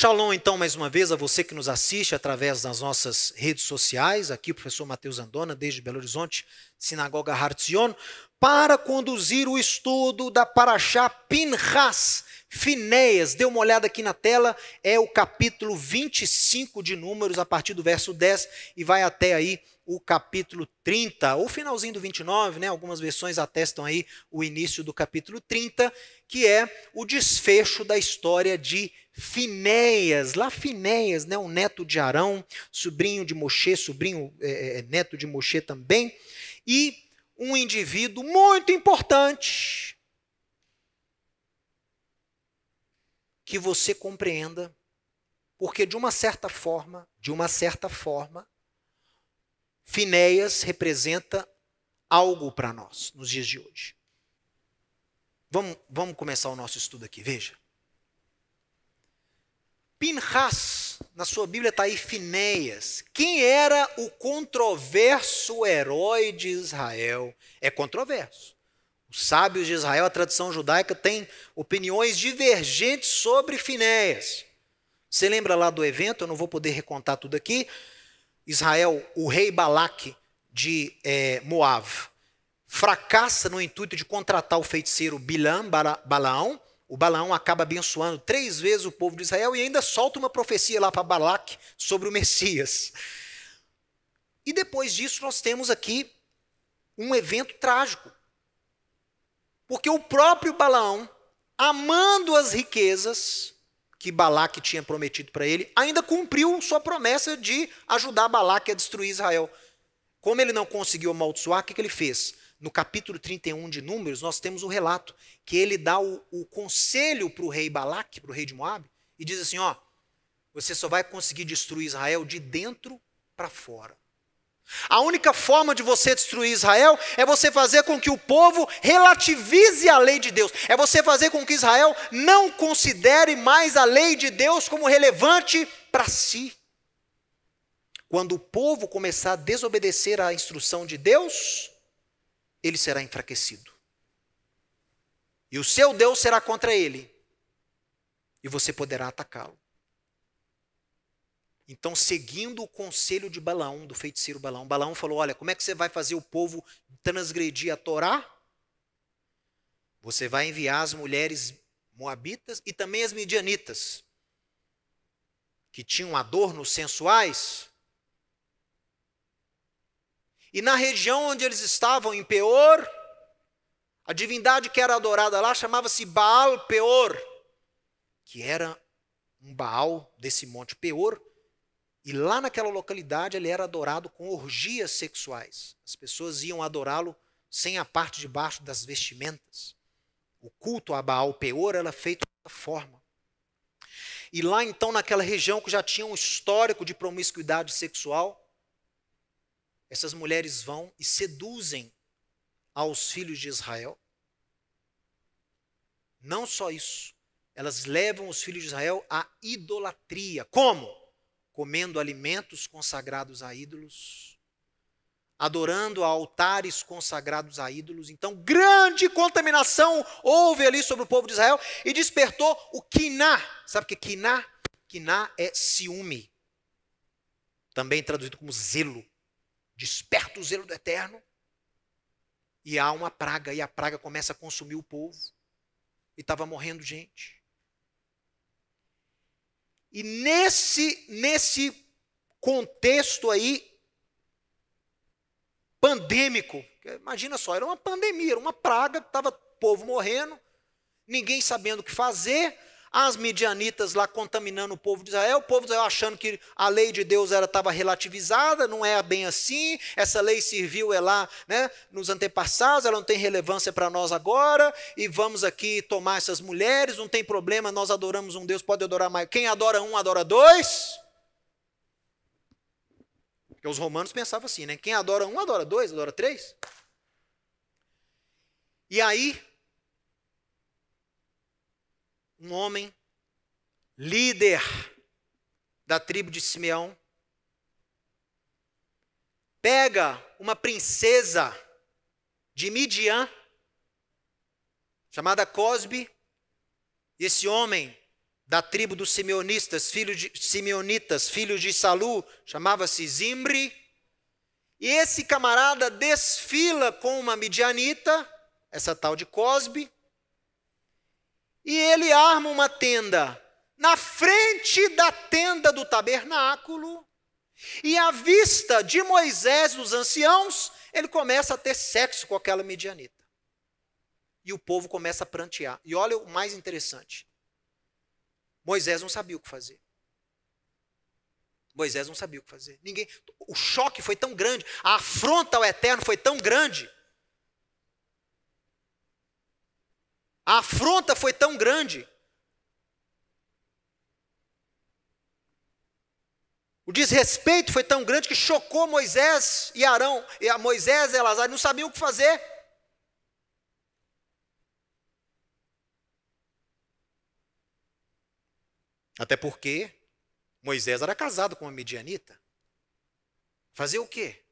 Shalom, então, mais uma vez, a você que nos assiste através das nossas redes sociais, aqui o professor Matheus Andona, desde Belo Horizonte, Sinagoga Har Tzion, para conduzir o estudo da Parashá Pinhas, Finéias. Dê uma olhada aqui na tela, é o capítulo 25 de Números, a partir do verso 10, e vai até aí o capítulo 30, ou finalzinho do 29, né? Algumas versões atestam aí o início do capítulo 30, que é o desfecho da história de Finéias, lá Finéias, né, um neto de Arão, sobrinho de Moshe, neto de Moshe também, e um indivíduo muito importante, que você compreenda, porque de uma certa forma, Finéias representa algo para nós nos dias de hoje. Vamos começar o nosso estudo aqui, veja. Pinhas, na sua Bíblia está aí Finéias. Quem era o controverso herói de Israel? É controverso. Os sábios de Israel, a tradição judaica, tem opiniões divergentes sobre Finéias. Você lembra lá do evento? Eu não vou poder recontar tudo aqui. Israel, o rei Balaque de Moab, fracassa no intuito de contratar o feiticeiro Balaão. O Balaão acaba abençoando 3 vezes o povo de Israel e ainda solta uma profecia lá para Balaque sobre o Messias. E depois disso nós temos aqui um evento trágico. Porque o próprio Balaão, amando as riquezas que Balaque tinha prometido para ele, ainda cumpriu sua promessa de ajudar Balaque a destruir Israel. Como ele não conseguiu amaldiçoar, o que ele fez? No capítulo 31 de Números, nós temos o relato que ele dá o conselho para o rei Balaque, para o rei de Moab, e diz assim, ó, você só vai conseguir destruir Israel de dentro para fora. A única forma de você destruir Israel é você fazer com que o povo relativize a lei de Deus. É você fazer com que Israel não considere mais a lei de Deus como relevante para si. Quando o povo começar a desobedecer à instrução de Deus, ele será enfraquecido. E o seu Deus será contra ele. E você poderá atacá-lo. Então, seguindo o conselho de Balaão, do feiticeiro Balaão, Balaão falou, olha, como é que você vai fazer o povo transgredir a Torá? Você vai enviar as mulheres moabitas e também as midianitas, que tinham adornos sensuais. E na região onde eles estavam, em Peor, a divindade que era adorada lá chamava-se Baal Peor, que era um Baal desse monte Peor. E lá naquela localidade ele era adorado com orgias sexuais. As pessoas iam adorá-lo sem a parte de baixo das vestimentas. O culto a Baal Peor era feito dessa forma. E lá então naquela região que já tinha um histórico de promiscuidade sexual, essas mulheres vão e seduzem aos filhos de Israel. Não só isso, elas levam os filhos de Israel à idolatria. Como? Comendo alimentos consagrados a ídolos, adorando a altares consagrados a ídolos. Então, grande contaminação houve ali sobre o povo de Israel e despertou o quiná. Sabe o que é quiná? Quiná é ciúme, também traduzido como zelo. Desperta o zelo do Eterno e há uma praga, e a praga começa a consumir o povo e estava morrendo gente. E nesse contexto aí pandêmico, imagina só, era uma pandemia, era uma praga, estava o povo morrendo, ninguém sabendo o que fazer, as midianitas lá contaminando o povo de Israel achando que a lei de Deus estava relativizada, não é bem assim, essa lei serviu lá, né, nos antepassados, ela não tem relevância para nós agora, e vamos aqui tomar essas mulheres, não tem problema, nós adoramos um Deus, pode adorar mais. Quem adora um, adora dois. Porque os romanos pensavam assim, né? Quem adora um, adora dois, adora três. E aí, um homem, líder da tribo de Simeão, pega uma princesa de Midian, chamada Cosbe, e esse homem da tribo dos simeonitas, filhos de Salu, chamava-se Zimri. E esse camarada desfila com uma midianita, essa tal de Cosbe, e ele arma uma tenda na frente da tenda do tabernáculo, e à vista de Moisés e dos anciãos, ele começa a ter sexo com aquela midianita. E o povo começa a prantear. E olha o mais interessante. Moisés não sabia o que fazer. Moisés não sabia o que fazer. O choque foi tão grande, a afronta ao Eterno foi tão grande. A afronta foi tão grande. O desrespeito foi tão grande que chocou Moisés e Arão, Moisés e Elazar, não sabiam o que fazer. Até porque Moisés era casado com uma midianita. Fazer o quê?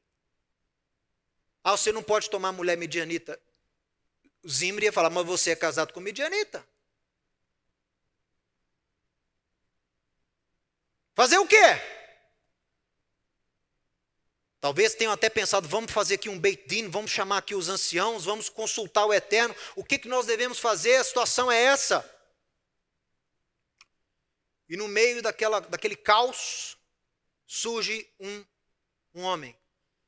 Ah, você não pode tomar mulher midianita. Zimri ia falar, mas você é casado com midianita. Fazer o quê? Talvez tenham até pensado, vamos fazer aqui um Beit Din, vamos chamar aqui os anciãos, vamos consultar o Eterno. O que nós devemos fazer? A situação é essa. E no meio daquele caos, surge um homem,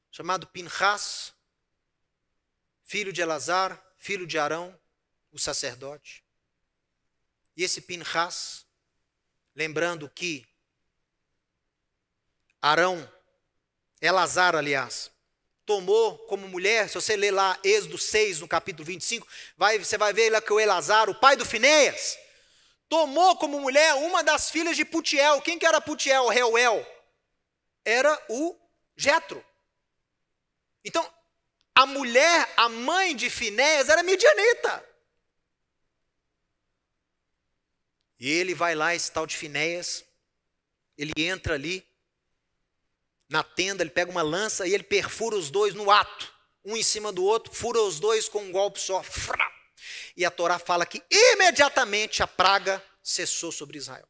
chamado Pinchas, filho de Elazar, filho de Arão, o sacerdote. E esse Pinchas, lembrando que Elazar, aliás, tomou como mulher, se você ler lá Êxodo 6, no capítulo 25, você vai ver lá que o Elazar, o pai do Finéias, tomou como mulher uma das filhas de Putiel. Quem que era Putiel? Reuel. Era o Jetro. Então, a mulher, a mãe de Finéias, era midianita. E ele vai lá, esse tal de Finéias, ele entra ali, na tenda, ele pega uma lança e ele perfura os dois no ato, um em cima do outro, fura os dois com um golpe só. E a Torá fala que imediatamente a praga cessou sobre Israel.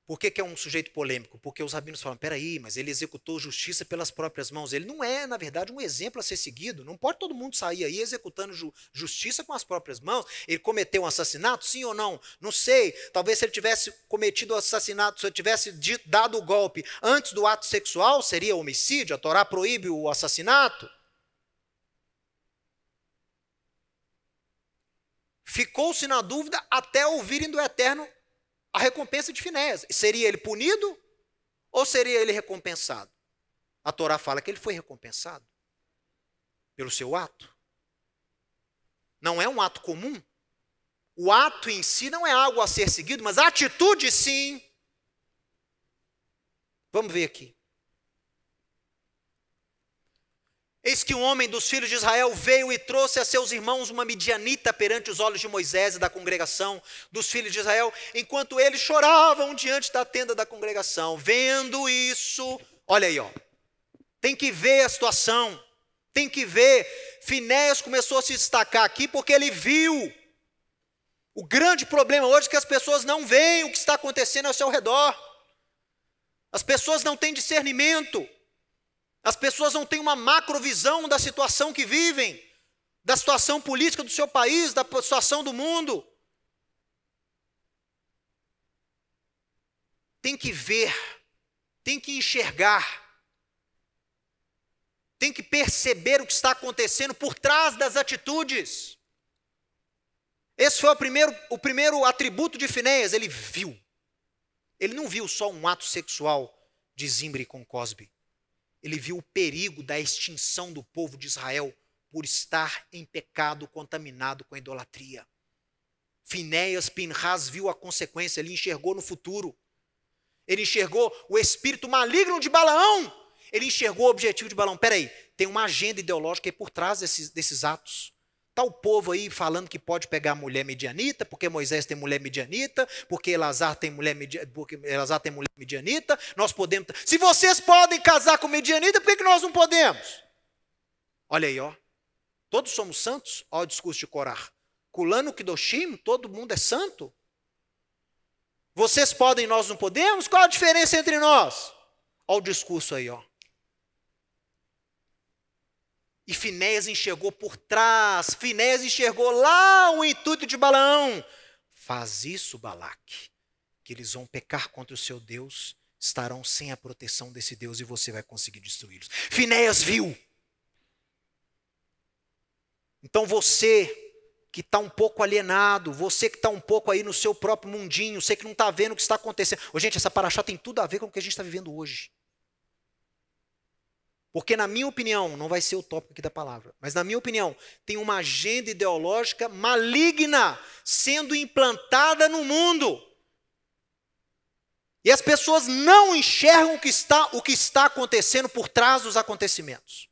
Por que é um sujeito polêmico? Porque os rabinos falam, peraí, mas ele executou justiça pelas próprias mãos. Ele não é, na verdade, um exemplo a ser seguido. Não pode todo mundo sair aí executando justiça com as próprias mãos. Ele cometeu um assassinato, sim ou não? Não sei. Talvez se ele tivesse cometido o assassinato, se ele tivesse dado o golpe antes do ato sexual, seria homicídio. A Torá proíbe o assassinato. Ficou-se na dúvida até ouvirem do Eterno a recompensa de Finéias. Seria ele punido ou seria ele recompensado? A Torá fala que ele foi recompensado pelo seu ato. Não é um ato comum. O ato em si não é algo a ser seguido, mas a atitude sim. Vamos ver aqui. Eis que um homem dos filhos de Israel veio e trouxe a seus irmãos uma midianita perante os olhos de Moisés e da congregação dos filhos de Israel, enquanto eles choravam diante da tenda da congregação. Vendo isso, olha aí, ó, tem que ver a situação, tem que ver. Finéias começou a se destacar aqui porque ele viu. O grande problema hoje é que as pessoas não veem o que está acontecendo ao seu redor. As pessoas não têm discernimento. As pessoas não têm uma macrovisão da situação que vivem, da situação política do seu país, da situação do mundo. Tem que ver, tem que enxergar, tem que perceber o que está acontecendo por trás das atitudes. Esse foi o primeiro atributo de Finéias, ele viu. Ele não viu só um ato sexual de Zimri com Cosbe. Ele viu o perigo da extinção do povo de Israel por estar em pecado contaminado com a idolatria. Finéias, Pinchas viu a consequência, ele enxergou no futuro. Ele enxergou o espírito maligno de Balaão. Ele enxergou o objetivo de Balaão. Peraí, tem uma agenda ideológica aí por trás desses atos. Está o povo aí falando que pode pegar mulher midianita, porque Moisés tem mulher midianita, porque Elazar tem mulher midianita, nós podemos... Se vocês podem casar com midianita, por que nós não podemos? Olha aí, ó. Todos somos santos? Olha o discurso de Corá. Kulano Kidoshim, todo mundo é santo? Vocês podem, nós não podemos? Qual a diferença entre nós? Olha o discurso aí, ó. E Finéias enxergou por trás, Finéias enxergou lá o intuito de Balaão. Faz isso, Balaque, que eles vão pecar contra o seu Deus, estarão sem a proteção desse Deus e você vai conseguir destruí-los. Finéias viu. Então você que está um pouco alienado, você que está um pouco aí no seu próprio mundinho, você que não está vendo o que está acontecendo. Ô, gente, essa paraxá tem tudo a ver com o que a gente está vivendo hoje. Porque, na minha opinião, não vai ser o tópico aqui da palavra, mas na minha opinião, tem uma agenda ideológica maligna sendo implantada no mundo. E as pessoas não enxergam o que está acontecendo por trás dos acontecimentos.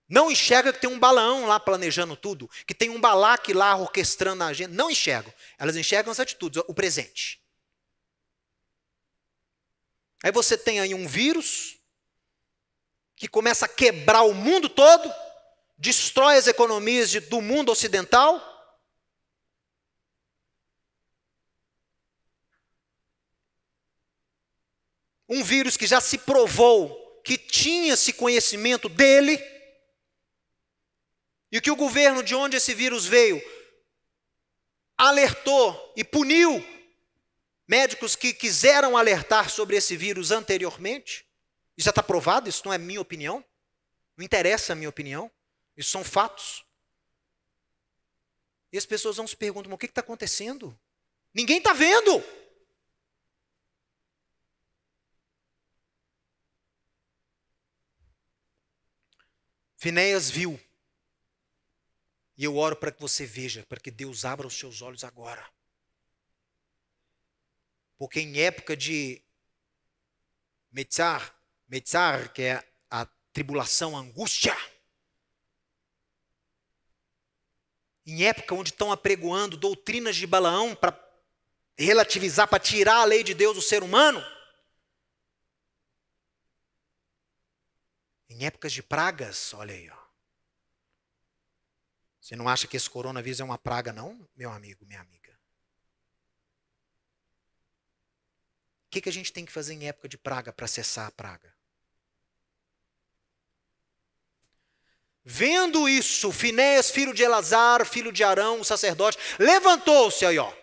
Não enxergam que tem um Balaão lá planejando tudo, que tem um Balaque lá orquestrando a agenda. Não enxergam. Elas enxergam as atitudes, o presente. Aí você tem aí um vírus que começa a quebrar o mundo todo, destrói as economias do mundo ocidental. Um vírus que já se provou que tinha-se conhecimento dele, e que o governo de onde esse vírus veio alertou e puniu médicos que quiseram alertar sobre esse vírus anteriormente. Isso já está provado, isso não é minha opinião. Não interessa a minha opinião. Isso são fatos. E as pessoas vão se perguntar, mas o que está acontecendo? Ninguém está vendo. Finéias viu. E eu oro para que você veja, para que Deus abra os seus olhos agora. Porque em época de Metzar, que é a tribulação, a angústia, em época onde estão apregoando doutrinas de Balaão para relativizar, para tirar a lei de Deus do ser humano, em épocas de pragas, olha aí, ó. Você não acha que esse coronavírus é uma praga, não, meu amigo, minha amiga? O que a gente tem que fazer em época de praga para cessar a praga? Vendo isso, Finéias, filho de Elazar, filho de Arão, o sacerdote, levantou-se aí, ó,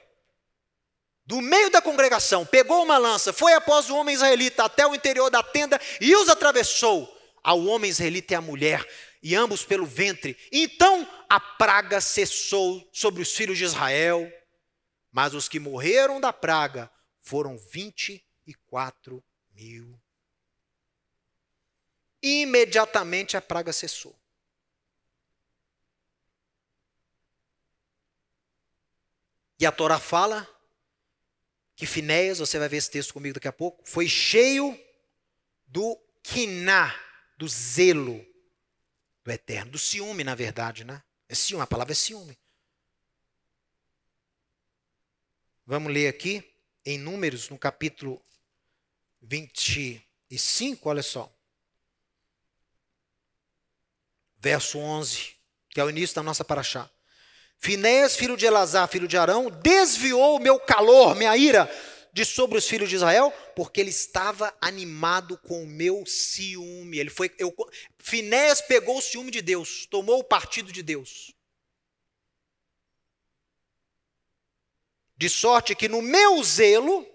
do meio da congregação, pegou uma lança, foi após o homem israelita até o interior da tenda e os atravessou, ao homem israelita e à mulher, e ambos pelo ventre. Então a praga cessou sobre os filhos de Israel, mas os que morreram da praga foram 24.000. Imediatamente a praga cessou. E a Torá fala que Finéias, você vai ver esse texto comigo daqui a pouco, foi cheio do quiná, do zelo do Eterno, do ciúme, na verdade, né? É ciúme, a palavra é ciúme. Vamos ler aqui, em Números, no capítulo 25, olha só. Verso 11, que é o início da nossa paraxá. Finéias, filho de Elazar, filho de Arão, desviou o meu calor, minha ira, de sobre os filhos de Israel, porque ele estava animado com o meu ciúme. Finéias pegou o ciúme de Deus, tomou o partido de Deus. De sorte que no meu zelo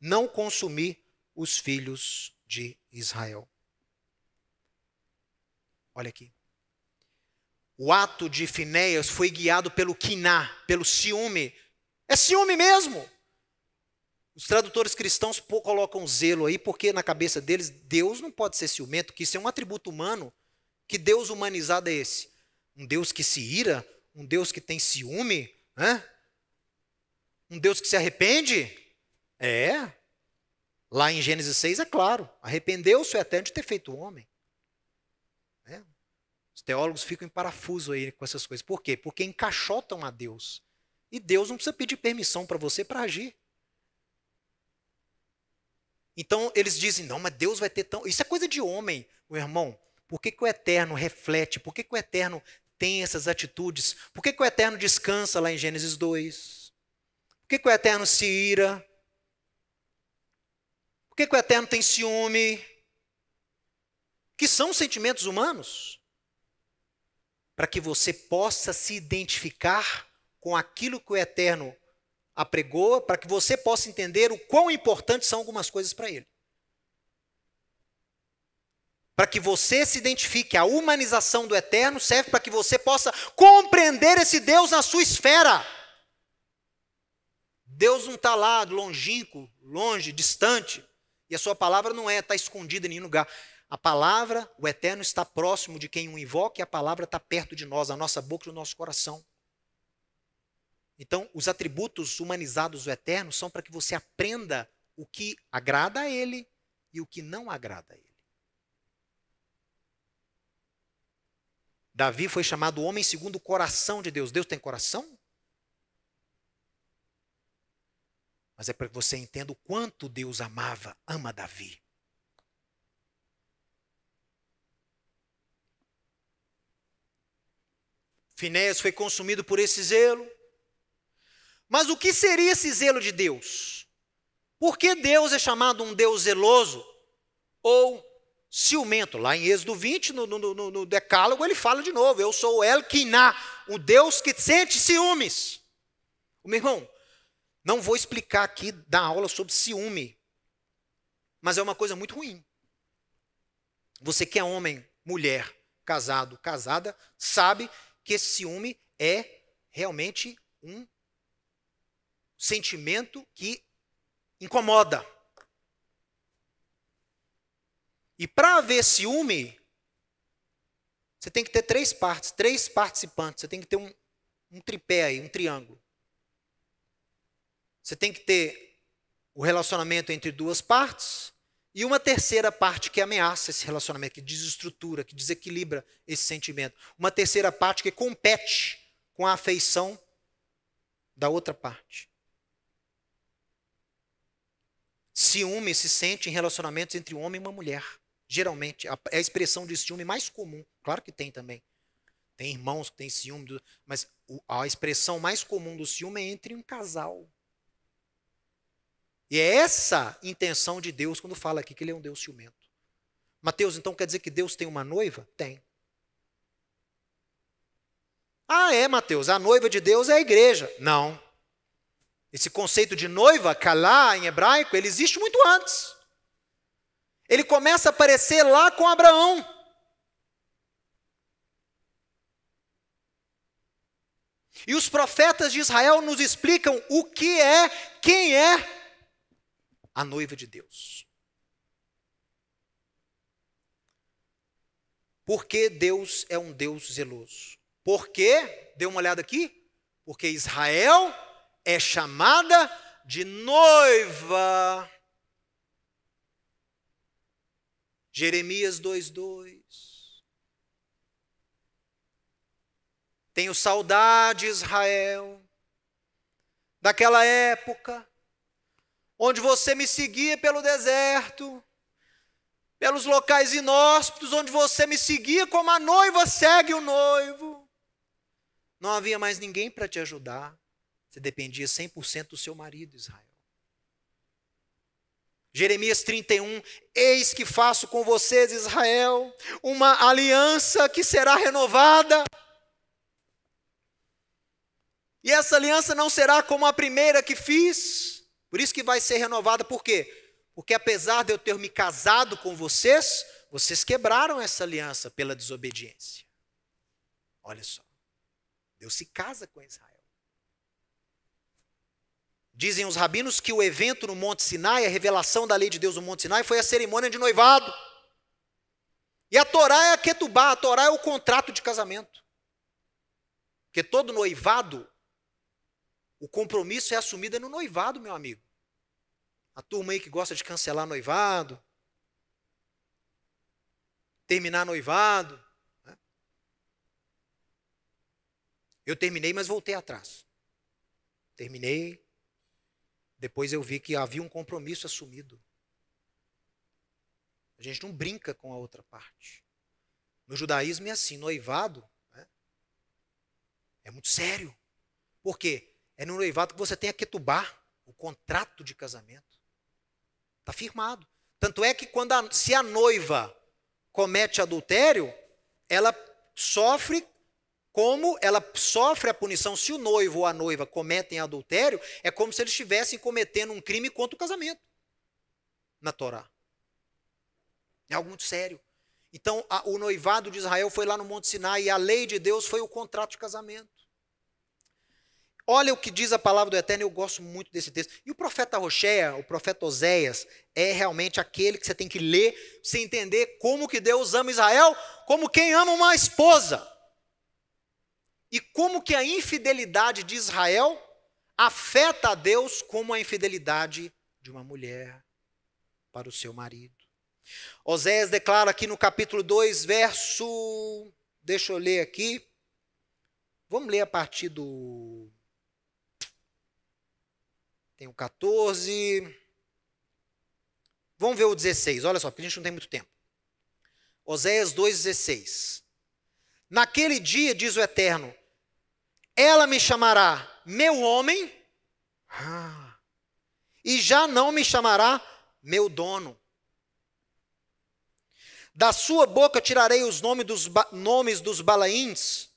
não consumi os filhos de Israel. Olha aqui. O ato de Finéias foi guiado pelo quiná, pelo ciúme. É ciúme mesmo. Os tradutores cristãos colocam zelo aí, porque na cabeça deles, Deus não pode ser ciumento, que isso é um atributo humano. Que Deus humanizado é esse? Um Deus que se ira? Um Deus que tem ciúme? Né? Um Deus que se arrepende? É. Lá em Gênesis 6 é claro. Arrependeu-se o Eterno de ter feito o homem. É. Os teólogos ficam em parafuso aí com essas coisas. Por quê? Porque encaixotam a Deus. E Deus não precisa pedir permissão para você para agir. Então eles dizem, não, mas Deus vai ter tão... Isso é coisa de homem, meu irmão. Por que o Eterno reflete? Por que o Eterno tem essas atitudes? Por que o Eterno descansa lá em Gênesis 2? Por que o Eterno se ira? Por que o Eterno tem ciúme? Que são sentimentos humanos? Para que você possa se identificar com aquilo que o Eterno apregou, para que você possa entender o quão importantes são algumas coisas para Ele. Para que você se identifique, a humanização do Eterno serve para que você possa compreender esse Deus na sua esfera. Deus não está lá, longínquo, longe, distante, e a sua palavra não está escondida em nenhum lugar. A palavra, o Eterno está próximo de quem o invoca, e a palavra está perto de nós, a nossa boca e o nosso coração. Então, os atributos humanizados do Eterno são para que você aprenda o que agrada a Ele e o que não agrada a Ele. Davi foi chamado homem segundo o coração de Deus. Deus tem coração? Mas é para que você entenda o quanto Deus ama Davi. Finéias foi consumido por esse zelo. Mas o que seria esse zelo de Deus? Por que Deus é chamado um Deus zeloso ou ciumento? Lá em Êxodo 20, no Decálogo, ele fala de novo: eu sou o El-Quiná, o Deus que sente ciúmes. Meu irmão, não vou explicar aqui, dar aula sobre ciúme, mas é uma coisa muito ruim. Você que é homem, mulher, casado, casada, sabe que esse ciúme é realmente um sentimento que incomoda. E para haver ciúme, você tem que ter três partes, três participantes. Você tem que ter um tripé aí, um triângulo. Você tem que ter o relacionamento entre duas partes e uma terceira parte que ameaça esse relacionamento, que desestrutura, que desequilibra esse sentimento. Uma terceira parte que compete com a afeição da outra parte. Ciúme se sente em relacionamentos entre um homem e uma mulher. Geralmente, é a expressão de ciúme mais comum. Claro que tem também. Tem irmãos que têm ciúme, mas a expressão mais comum do ciúme é entre um casal. E é essa intenção de Deus quando fala aqui que Ele é um Deus ciumento. Mateus, então quer dizer que Deus tem uma noiva? Tem. Ah, é, Mateus, a noiva de Deus é a igreja. Não. Esse conceito de noiva, kalá, em hebraico, ele existe muito antes. Ele começa a aparecer lá com Abraão. E os profetas de Israel nos explicam o que é, quem é a noiva de Deus. Por que Deus é um Deus zeloso? Por quê? Dê uma olhada aqui. Porque Israel é chamada de noiva. Jeremias 2:2. Tenho saudade, Israel, daquela época onde você me seguia pelo deserto, pelos locais inóspitos, onde você me seguia como a noiva segue o noivo. Não havia mais ninguém para te ajudar. Você dependia 100% do seu marido, Israel. Jeremias 31, eis que faço com vocês, Israel, uma aliança que será renovada. E essa aliança não será como a primeira que fiz. Por isso que vai ser renovada, por quê? Porque apesar de eu ter me casado com vocês, vocês quebraram essa aliança pela desobediência. Olha só, Deus se casa com Israel. Dizem os rabinos que o evento no Monte Sinai, a revelação da lei de Deus no Monte Sinai, foi a cerimônia de noivado. E a Torá é a ketubá, a Torá é o contrato de casamento. Porque todo noivado, o compromisso é assumido no noivado, meu amigo. A turma aí que gosta de cancelar noivado, terminar noivado. Né? Eu terminei, mas voltei atrás. Terminei, depois eu vi que havia um compromisso assumido. A gente não brinca com a outra parte. No judaísmo é assim, noivado, né? É muito sério. Por quê? É no noivado que você tem a ketubá, o contrato de casamento. Está firmado. Tanto é que se a noiva comete adultério, ela sofre a punição. Se o noivo ou a noiva cometem adultério, é como se eles estivessem cometendo um crime contra o casamento na Torá. É algo muito sério. Então, o noivado de Israel foi lá no Monte Sinai e a lei de Deus foi o contrato de casamento. Olha o que diz a palavra do Eterno, eu gosto muito desse texto. E o profeta Rocheia, o profeta Oséias, é realmente aquele que você tem que ler, para você entender como que Deus ama Israel, como quem ama uma esposa. E como que a infidelidade de Israel afeta a Deus como a infidelidade de uma mulher para o seu marido. Oséias declara aqui no capítulo 2, verso... Deixa eu ler aqui. Vamos ler a partir do... Tem o 14. Vamos ver o 16. Olha só, porque a gente não tem muito tempo. Oséias 2,16. Naquele dia, diz o Eterno, ela me chamará meu homem, e já não me chamará meu dono. Da sua boca tirarei os nomes dos Balaíns,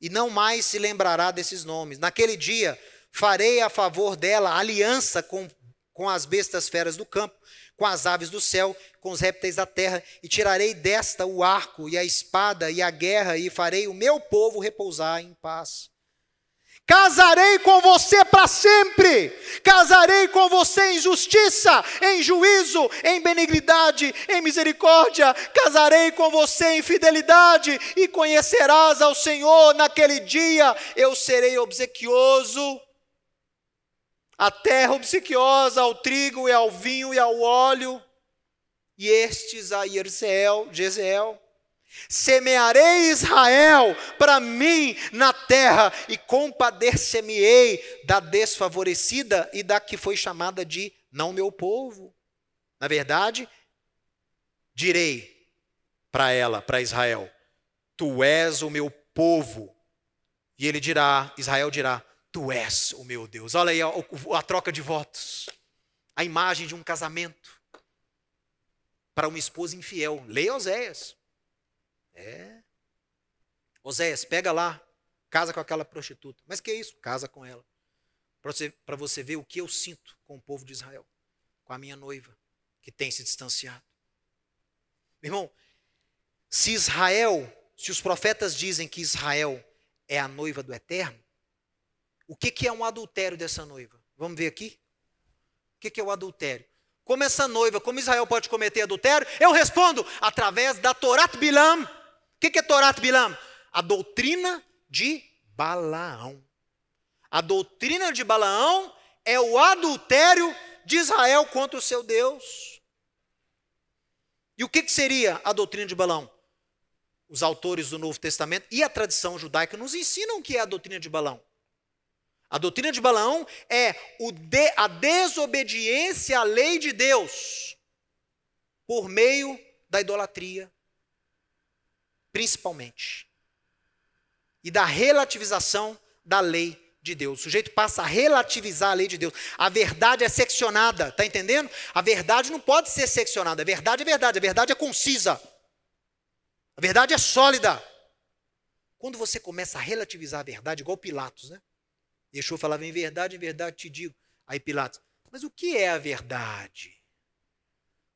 e não mais se lembrará desses nomes. Naquele dia, farei a favor dela aliança com as bestas feras do campo, com as aves do céu, com os répteis da terra, e tirarei desta o arco, e a espada, e a guerra, e farei o meu povo repousar em paz. Casarei com você para sempre, casarei com você em justiça, em juízo, em benignidade, em misericórdia, casarei com você em fidelidade, e conhecerás ao Senhor naquele dia, eu serei obsequioso, a terra obsequiosa ao trigo e ao vinho e ao óleo, e estes a Jezeel. Semearei Israel para mim na terra, e compadecer-me-ei da desfavorecida e da que foi chamada de não meu povo. Na verdade, direi para ela, para Israel, tu és o meu povo. E Israel dirá, tu és o meu Deus. Olha aí a troca de votos. A imagem de um casamento para uma esposa infiel. Leia Oséias. Oséias, pega lá, casa com aquela prostituta. Mas que é isso? Casa com ela. Para você ver o que eu sinto com o povo de Israel, com a minha noiva, que tem se distanciado. Meu irmão, se os profetas dizem que Israel é a noiva do Eterno, o que é um adultério dessa noiva? Vamos ver aqui? O que é o adultério? Como essa noiva, como Israel pode cometer adultério? Eu respondo, através da Torat Bilam. O que é Torat Bilam? A doutrina de Balaão. A doutrina de Balaão é o adultério de Israel contra o seu Deus. E o que seria a doutrina de Balaão? Os autores do Novo Testamento e a tradição judaica nos ensinam o que é a doutrina de Balaão. A doutrina de Balaão é a desobediência à lei de Deus por meio da idolatria, principalmente, e da relativização da lei de Deus. O sujeito passa a relativizar a lei de Deus. A verdade é seccionada, está entendendo? A verdade não pode ser seccionada. A verdade é verdade, a verdade é concisa. A verdade é sólida. Quando você começa a relativizar a verdade, igual Pilatos, né? Yeshua falava, em verdade te digo. Aí Pilatos, mas o que é a verdade?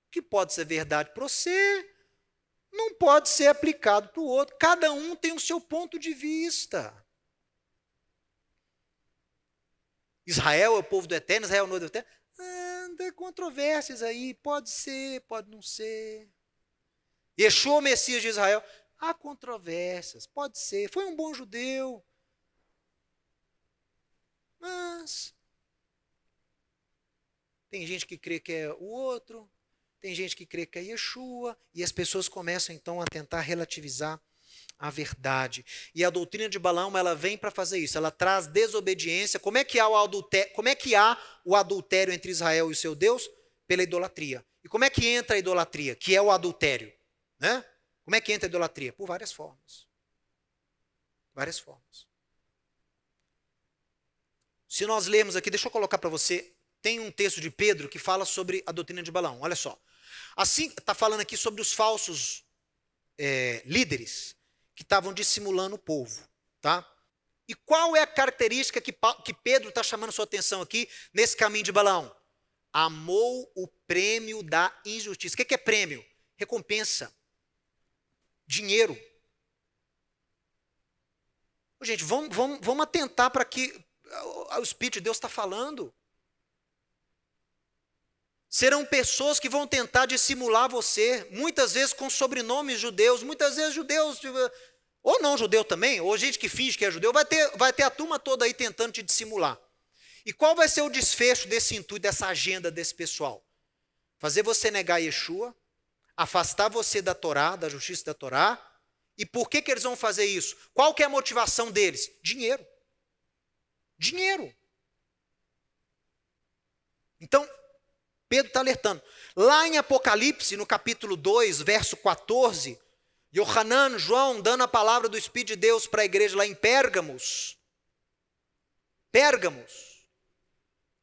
O que pode ser verdade para você, não pode ser aplicado para o outro. Cada um tem o seu ponto de vista. Israel é o povo do Eterno, Israel é o noivo do Eterno. Tem controvérsias aí, pode ser, pode não ser. Yeshua, o Messias de Israel, há controvérsias, pode ser, foi um bom judeu. Mas tem gente que crê que é o outro, tem gente que crê que é Yeshua, e as pessoas começam então a tentar relativizar a verdade. E a doutrina de Balaão, ela vem para fazer isso, ela traz desobediência. Como é que há o adultério entre Israel e o seu Deus? Pela idolatria. E como é que entra a idolatria, que é o adultério? Né? Como é que entra a idolatria? Por várias formas. Várias formas. Se nós lermos aqui, deixa eu colocar para você, tem um texto de Pedro que fala sobre a doutrina de Balaão. Olha só. Assim, está falando aqui sobre os falsos líderes que estavam dissimulando o povo. Tá? E qual é a característica que Pedro está chamando sua atenção aqui nesse caminho de Balaão? Amou o prêmio da injustiça. O que é prêmio? Recompensa. Dinheiro. Gente, vamos atentar para que o Espírito de Deus está falando. Serão pessoas que vão tentar dissimular você, muitas vezes com sobrenomes judeus, muitas vezes judeus, ou não judeu também, ou gente que finge que é judeu, vai ter a turma toda aí tentando te dissimular. E qual vai ser o desfecho desse intuito, dessa agenda desse pessoal? Fazer você negar Yeshua, afastar você da Torá, da justiça da Torá. E por que eles vão fazer isso? Qual que é a motivação deles? Dinheiro. Dinheiro. Então, Pedro está alertando. Lá em Apocalipse, no capítulo 2, verso 14, Yohanan, João, dando a palavra do Espírito de Deus para a igreja lá em Pérgamos,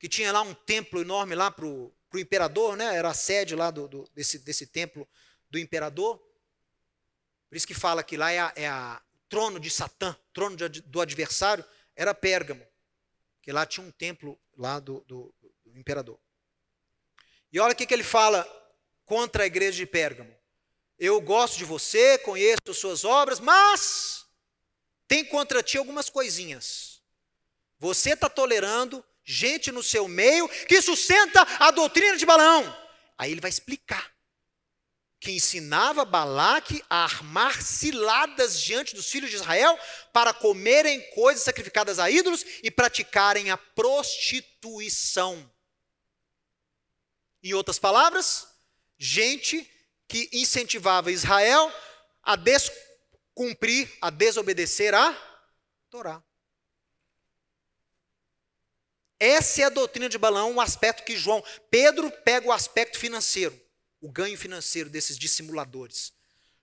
que tinha lá um templo enorme lá para o imperador, né? Era a sede lá desse templo do imperador. Por isso que fala que lá o trono de Satã, trono do adversário, era Pérgamo, que lá tinha um templo lá do imperador. E olha o que ele fala contra a igreja de Pérgamo. Eu gosto de você, conheço as suas obras, mas tem contra ti algumas coisinhas. Você está tolerando gente no seu meio que sustenta a doutrina de Balaão. Aí ele vai explicar que ensinava Balaque a armar ciladas diante dos filhos de Israel para comerem coisas sacrificadas a ídolos e praticarem a prostituição. Em outras palavras, gente que incentivava Israel a descumprir, a desobedecer a Torá. Essa é a doutrina de Balaão, um aspecto que Pedro pega o aspecto financeiro, o ganho financeiro desses dissimuladores.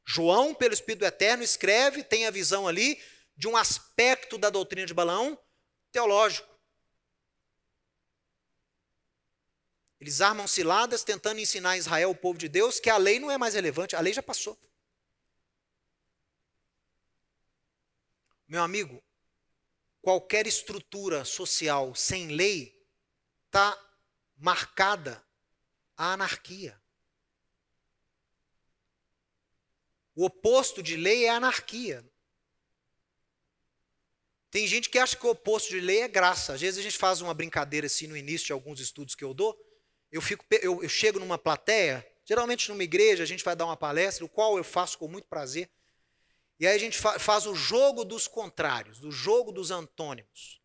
João, pelo Espírito Eterno, escreve, tem a visão ali de um aspecto da doutrina de Balaão teológico. Eles armam ciladas tentando ensinar a Israel, o povo de Deus, que a lei não é mais relevante, a lei já passou. Meu amigo, qualquer estrutura social sem lei está marcada à anarquia. O oposto de lei é anarquia. Tem gente que acha que o oposto de lei é graça. Às vezes a gente faz uma brincadeira assim no início de alguns estudos que eu dou. Eu chego numa plateia, geralmente numa igreja, a gente vai dar uma palestra, o qual eu faço com muito prazer. E aí a gente faz o jogo dos contrários, o jogo dos antônimos.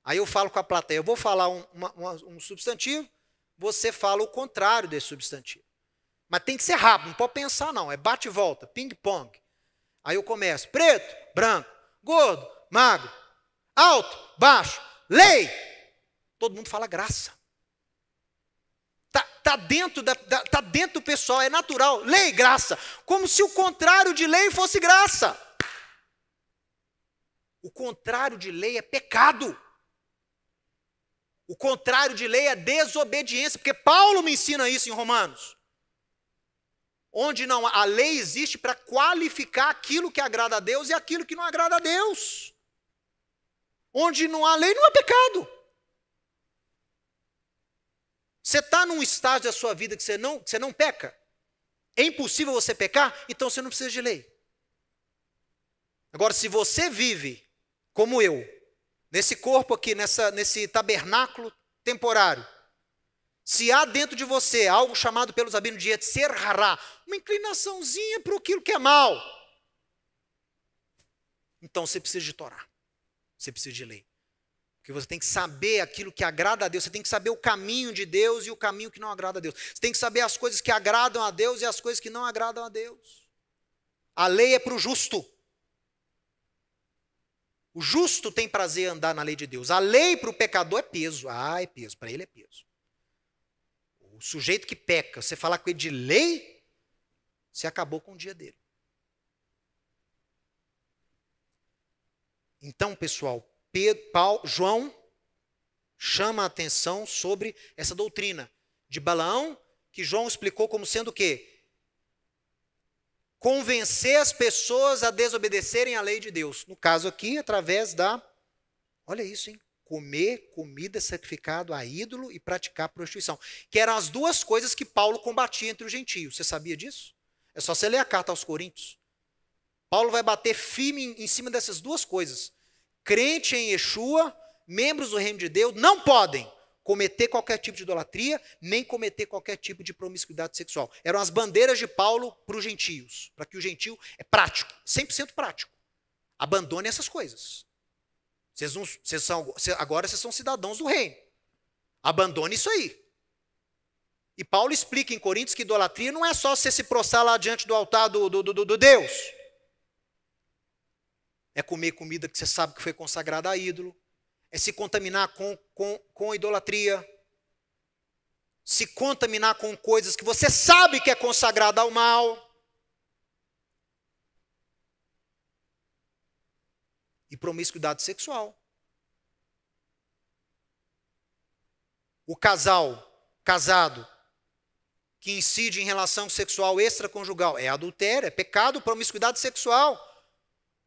Aí eu falo com a plateia, eu vou falar um substantivo, você fala o contrário desse substantivo. Mas tem que ser rápido, não pode pensar não, é bate e volta, ping-pong. Aí eu começo, preto, branco, gordo, magro, alto, baixo, lei. Todo mundo fala graça. Está dentro do pessoal, é natural. Lei, graça. Como se o contrário de lei fosse graça. O contrário de lei é pecado. O contrário de lei é desobediência, porque Paulo me ensina isso em Romanos. Onde não, a lei existe para qualificar aquilo que agrada a Deus e aquilo que não agrada a Deus. Onde não há lei, não há pecado. Você está num estágio da sua vida que você não peca? É impossível você pecar? Então você não precisa de lei. Agora, se você vive como eu, nesse corpo aqui, nesse tabernáculo temporário, se há dentro de você algo chamado pelos rabinos de Yetzer Hará, uma inclinaçãozinha para aquilo que é mal, então você precisa de Torá, você precisa de lei. Porque você tem que saber aquilo que agrada a Deus, você tem que saber o caminho de Deus e o caminho que não agrada a Deus. Você tem que saber as coisas que agradam a Deus e as coisas que não agradam a Deus. A lei é para o justo. O justo tem prazer em andar na lei de Deus. A lei para o pecador é peso. É peso, para ele é peso. O sujeito que peca, você falar com ele de lei, você acabou com o dia dele. Então, pessoal, João chama a atenção sobre essa doutrina de Balaão, que João explicou como sendo o quê? Convencer as pessoas a desobedecerem à lei de Deus. No caso aqui, através da, olha isso, hein? Comer comida sacrificada a ídolo e praticar prostituição. Que eram as duas coisas que Paulo combatia entre os gentios. Você sabia disso? É só você ler a carta aos Coríntios. Paulo vai bater firme em cima dessas duas coisas. Crente em Yeshua, membros do reino de Deus, não podem cometer qualquer tipo de idolatria, nem cometer qualquer tipo de promiscuidade sexual. Eram as bandeiras de Paulo para os gentios, para que o gentio é prático, 100% prático. Abandone essas coisas. Agora vocês são cidadãos do reino. Abandone isso aí. E Paulo explica em Coríntios que idolatria não é só você se prostrar lá diante do altar do Deus. É comer comida que você sabe que foi consagrada a ídolo. É se contaminar com idolatria. Se contaminar com coisas que você sabe que é consagrada ao mal. E promiscuidade sexual. O casado, que incide em relação sexual extraconjugal, é adultério, é pecado, promiscuidade sexual.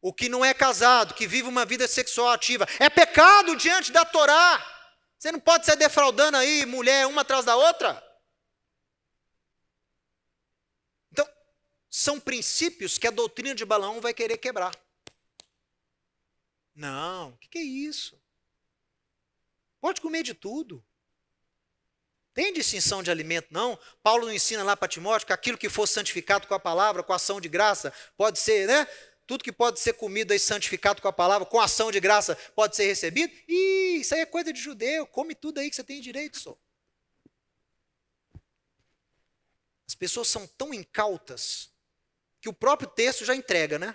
O que não é casado, que vive uma vida sexual ativa, é pecado diante da Torá. Você não pode ser defraudando aí mulher uma atrás da outra. Então, são princípios que a doutrina de Balaão vai querer quebrar. Não, o que é isso? Pode comer de tudo. Tem distinção de alimento, não. Paulo não ensina lá para Timóteo que aquilo que for santificado com a palavra, com a ação de graça, pode ser, né? Tudo que pode ser comido aí santificado com a palavra, com ação de graça, pode ser recebido. Ih, isso aí é coisa de judeu, come tudo aí que você tem direito, só. As pessoas são tão incautas que o próprio texto já entrega, né?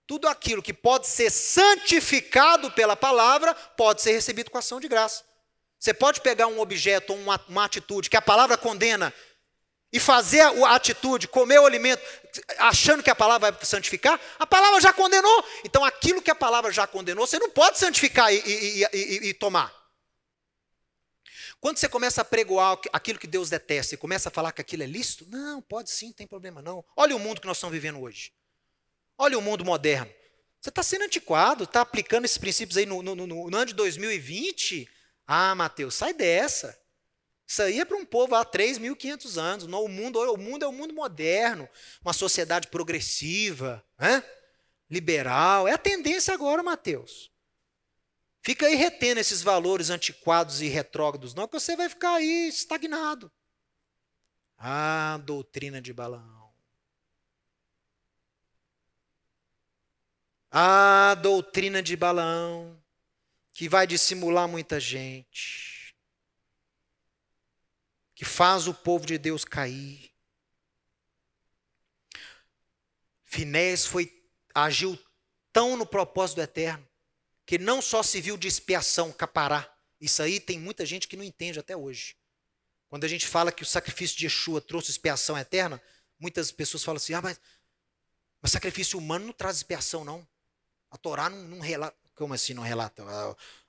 Tudo aquilo que pode ser santificado pela palavra, pode ser recebido com ação de graça. Você pode pegar um objeto ou uma atitude que a palavra condena e fazer a atitude, comer o alimento, achando que a palavra vai santificar, a palavra já condenou. Então, aquilo que a palavra já condenou, você não pode santificar e tomar. Quando você começa a pregoar aquilo que Deus detesta e começa a falar que aquilo é lícito, não, pode sim, não tem problema não. Olha o mundo que nós estamos vivendo hoje. Olha o mundo moderno. Você está sendo antiquado, está aplicando esses princípios aí no ano de 2020. Ah, Mateus, sai dessa. Isso aí é para um povo há 3.500 anos. O mundo é o mundo moderno, uma sociedade progressiva, né? Liberal. É a tendência agora, Mateus. Fica aí retendo esses valores antiquados e retrógrados, não, que você vai ficar aí estagnado. Ah, doutrina de Balaão. Ah, doutrina de Balaão, que vai dissimular muita gente, que faz o povo de Deus cair. Finéias agiu tão no propósito do Eterno, que não só se viu de expiação, capará. Isso aí tem muita gente que não entende até hoje. Quando a gente fala que o sacrifício de Yeshua trouxe expiação eterna, muitas pessoas falam assim, mas sacrifício humano não traz expiação, não. A Torá não relata. Como assim não relata?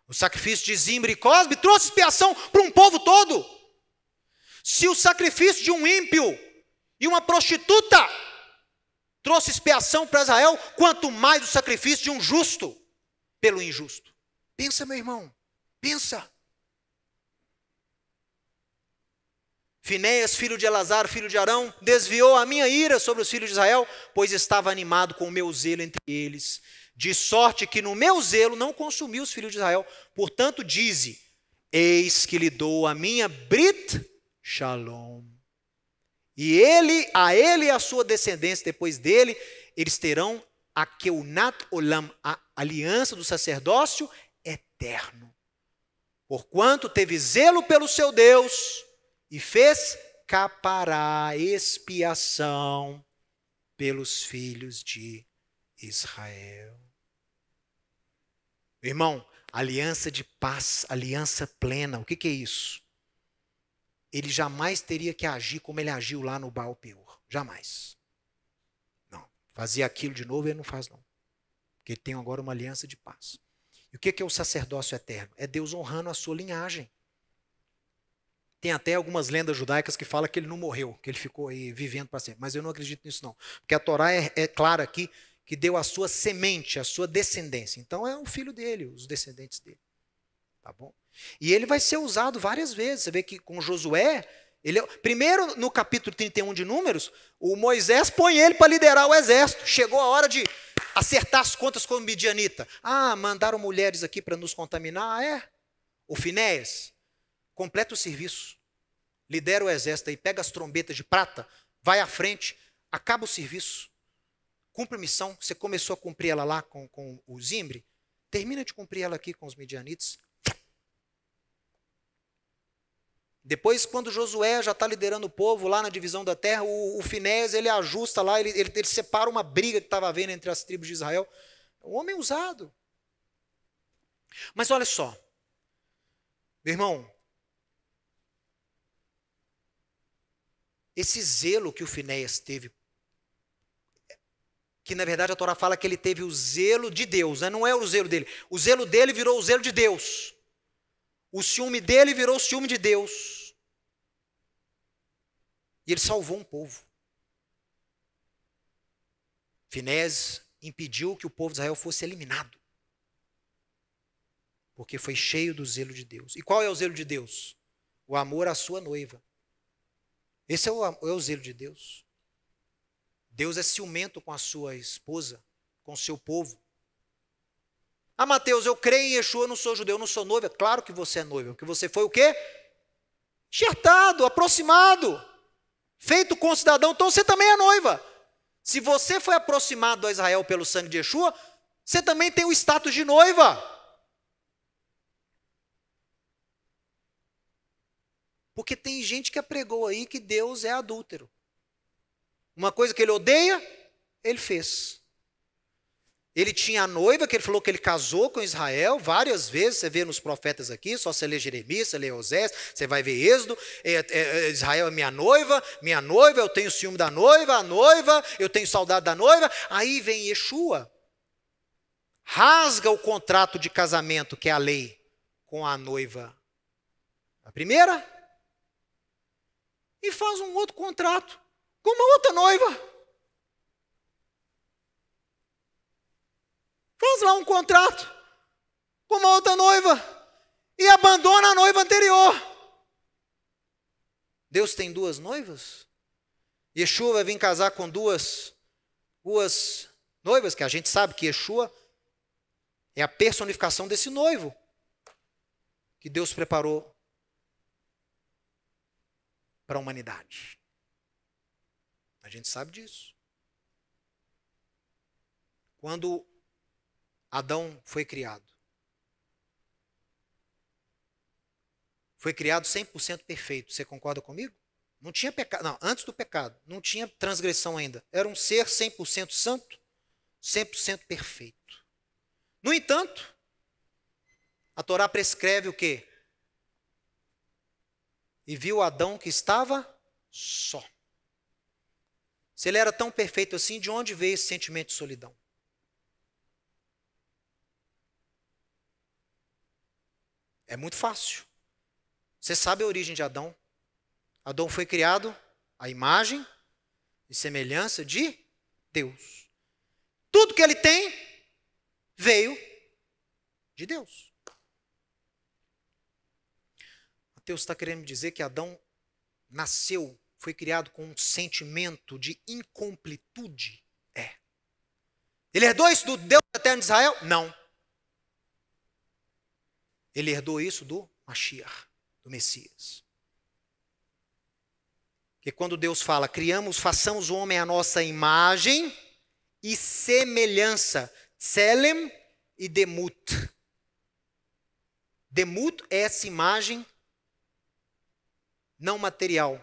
O sacrifício de Zimri e Cosbe trouxe expiação para um povo todo. Se o sacrifício de um ímpio e uma prostituta trouxe expiação para Israel, quanto mais o sacrifício de um justo pelo injusto. Pensa, meu irmão, pensa. Finéias, filho de Elazar, filho de Arão, desviou a minha ira sobre os filhos de Israel, pois estava animado com o meu zelo entre eles, de sorte que no meu zelo não consumi os filhos de Israel. Portanto, dize, eis que lhe dou a minha Brit Shalom. E a ele e a sua descendência depois dele, eles terão a Keunat Olam, a aliança do sacerdócio eterno. Porquanto teve zelo pelo seu Deus e fez capará, expiação pelos filhos de Israel. Irmão, aliança de paz, aliança plena, o que é isso? Ele jamais teria que agir como ele agiu lá no Baal Peor. Jamais. Não. Fazia aquilo de novo, ele não faz não. Porque ele tem agora uma aliança de paz. E o que é o sacerdócio eterno? É Deus honrando a sua linhagem. Tem até algumas lendas judaicas que falam que ele não morreu, que ele ficou aí vivendo para sempre. Mas eu não acredito nisso não. Porque a Torá é clara aqui que deu a sua semente, a sua descendência. Então é o filho dele, os descendentes dele. Tá bom? E ele vai ser usado várias vezes. Você vê que com Josué, primeiro no capítulo 31 de Números, o Moisés põe ele para liderar o exército. Chegou a hora de acertar as contas com o midianita. Mandaram mulheres aqui para nos contaminar. O Finéias completa o serviço. Lidera o exército aí, pega as trombetas de prata, vai à frente, acaba o serviço. Cumpre a missão. Você começou a cumprir ela lá com o Zimri, termina de cumprir ela aqui com os midianitas. Depois, quando Josué já está liderando o povo lá na divisão da terra, o Finéias, ele ajusta lá, ele separa uma briga que estava havendo entre as tribos de Israel. Um homem usado. Mas olha só, meu irmão, esse zelo que o Finéias teve, que na verdade a Torá fala que ele teve o zelo de Deus, né? Não é o zelo dele. O zelo dele virou o zelo de Deus. O ciúme dele virou o ciúme de Deus. E ele salvou um povo. Finéias impediu que o povo de Israel fosse eliminado. Porque foi cheio do zelo de Deus. E qual é o zelo de Deus? O amor à sua noiva. Esse é o zelo de Deus. Deus é ciumento com a sua esposa, com o seu povo. Mateus, eu creio em Yeshua, eu não sou judeu, eu não sou noiva. Claro que você é noiva, porque você foi o quê? Enxertado, aproximado, feito concidadão, então você também é noiva. Se você foi aproximado a Israel pelo sangue de Yeshua, você também tem o status de noiva. Porque tem gente que pregou aí que Deus é adúltero. Uma coisa que ele odeia, ele fez. Ele tinha a noiva, que ele falou que ele casou com Israel várias vezes. Você vê nos profetas aqui, só você lê Jeremias, você lê Osés, você vai ver Êxodo. Israel é minha noiva, eu tenho ciúme da noiva, a noiva, eu tenho saudade da noiva. Aí vem Yeshua, rasga o contrato de casamento, que é a lei, com a noiva, a primeira, e faz um outro contrato com uma outra noiva. Faz lá um contrato com uma outra noiva e abandona a noiva anterior. Deus tem duas noivas? Yeshua vai vir casar com duas noivas, que a gente sabe que Yeshua é a personificação desse noivo que Deus preparou para a humanidade. A gente sabe disso. Quando Adão foi criado 100% perfeito. Você concorda comigo? Não tinha pecado. Não, antes do pecado, não tinha transgressão ainda. Era um ser 100% santo, 100% perfeito. No entanto, a Torá prescreve o quê? E viu Adão que estava só. Se ele era tão perfeito assim, de onde veio esse sentimento de solidão? É muito fácil. Você sabe a origem de Adão. Adão foi criado à imagem e semelhança de Deus. Tudo que ele tem veio de Deus. Mateus está querendo me dizer que Adão nasceu, foi criado com um sentimento de incompletude? Ele herdou isso do Deus eterno de Israel? Não. Ele herdou isso do Mashiach, do Messias. Que quando Deus fala, façamos o homem à nossa imagem e semelhança, Tselem e Demut. Demut é essa imagem não material.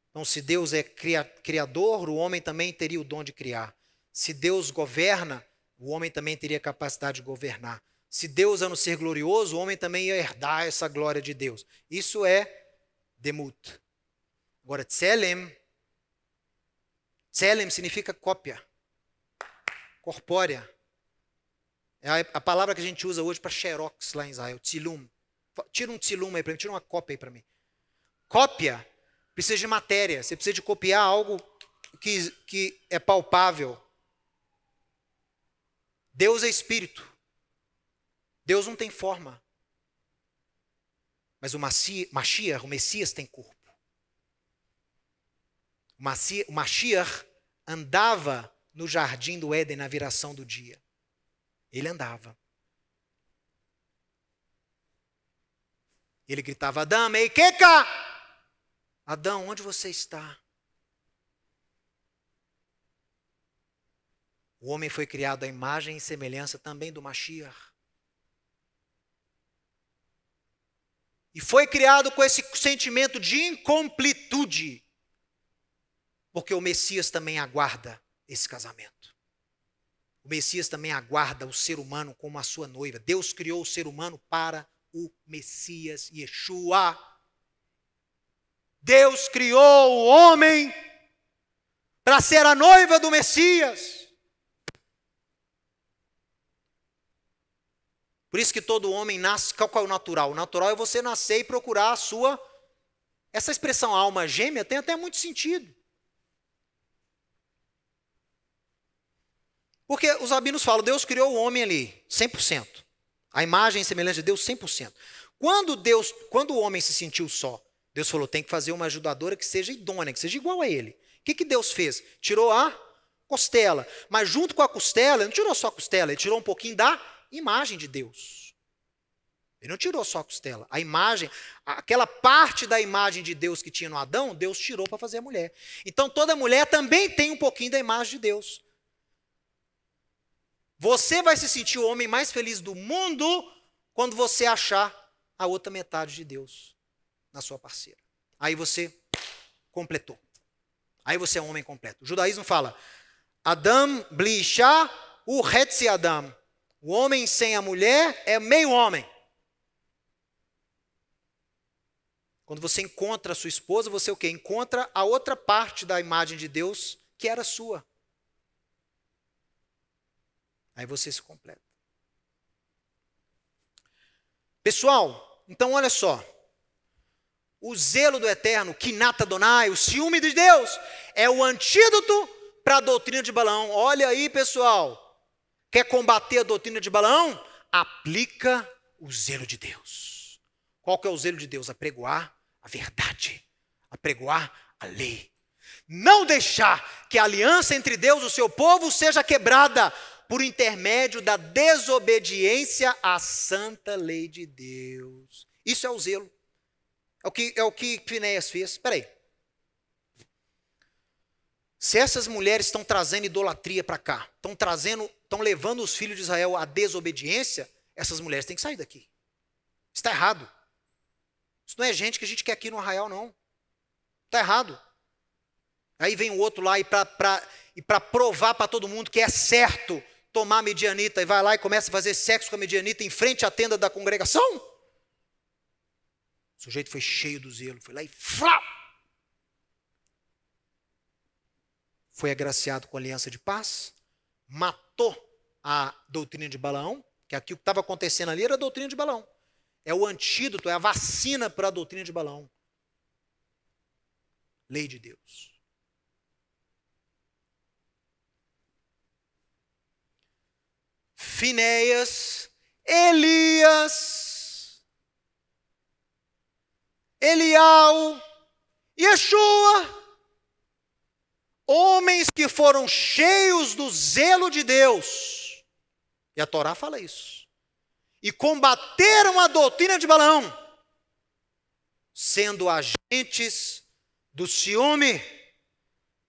Então, se Deus é criador, o homem também teria o dom de criar. Se Deus governa, o homem também teria capacidade de governar. Se Deus é um ser glorioso, o homem também ia herdar essa glória de Deus. Isso é Demut. Agora, Tselem significa cópia, corpórea. É a palavra que a gente usa hoje para xerox lá em Israel, tzilum. Tira um tzilum aí para mim, tira uma cópia aí para mim. Cópia precisa de matéria, você precisa de copiar algo que é palpável. Deus é espírito. Deus não tem forma. Mas o Mashiach, o Messias, tem corpo. O Mashiach andava no jardim do Éden na viração do dia. Ele andava. Ele gritava, Adão, ei, Keka! Adão, onde você está? O homem foi criado à imagem e semelhança também do Mashiach. E foi criado com esse sentimento de incompletude, porque o Messias também aguarda esse casamento. O Messias também aguarda o ser humano como a sua noiva. Deus criou o ser humano para o Messias Yeshua. Deus criou o homem para ser a noiva do Messias. Por isso que todo homem nasce, qual é o natural? O natural é você nascer e procurar a sua... Essa expressão alma gêmea tem até muito sentido. Porque os rabinos falam, Deus criou o homem ali, 100%. A imagem e semelhança de Deus, 100%. Quando o homem se sentiu só, Deus falou, tem que fazer uma ajudadora que seja idônea, que seja igual a ele. O que Deus fez? Tirou a costela. Mas junto com a costela, ele não tirou só a costela, ele tirou um pouquinho da imagem de Deus. Ele não tirou só a costela. A imagem, aquela parte da imagem de Deus que tinha no Adão, Deus tirou para fazer a mulher. Então toda mulher também tem um pouquinho da imagem de Deus. Você vai se sentir o homem mais feliz do mundo quando você achar a outra metade de Deus na sua parceira. Aí você completou. Aí você é um homem completo. O judaísmo fala, Adam bli isha uhetzi Adam. O homem sem a mulher é meio homem. Quando você encontra a sua esposa, você o quê? Encontra a outra parte da imagem de Deus que era sua. Aí você se completa. Pessoal, então olha só. O zelo do Eterno, Kinat Adonai, o ciúme de Deus, é o antídoto para a doutrina de Balaão. Olha aí, pessoal. Quer combater a doutrina de Balaão? Aplica o zelo de Deus. Qual que é o zelo de Deus? Apregoar a verdade, apregoar a lei. Não deixar que a aliança entre Deus e o seu povo seja quebrada por intermédio da desobediência à santa lei de Deus. Isso é o zelo. É o que Finéias fez. Espera aí. Se essas mulheres estão trazendo idolatria para cá, estão levando os filhos de Israel à desobediência, essas mulheres têm que sair daqui. Está errado. Isso não é gente que a gente quer aqui no Arraial, não. Está errado. Aí vem o outro lá e para provar para todo mundo que é certo tomar a medianita e vai lá e começa a fazer sexo com a medianita em frente à tenda da congregação. O sujeito foi cheio do zelo, foi lá e foi agraciado com a aliança de paz, matou a doutrina de Balaão, que aqui o que estava acontecendo ali era a doutrina de Balaão. É o antídoto, é a vacina para a doutrina de Balaão. Lei de Deus. Finéias, Elias, Eliau, Yeshua, homens que foram cheios do zelo de Deus. E a Torá fala isso. E combateram a doutrina de Balaão, sendo agentes do ciúme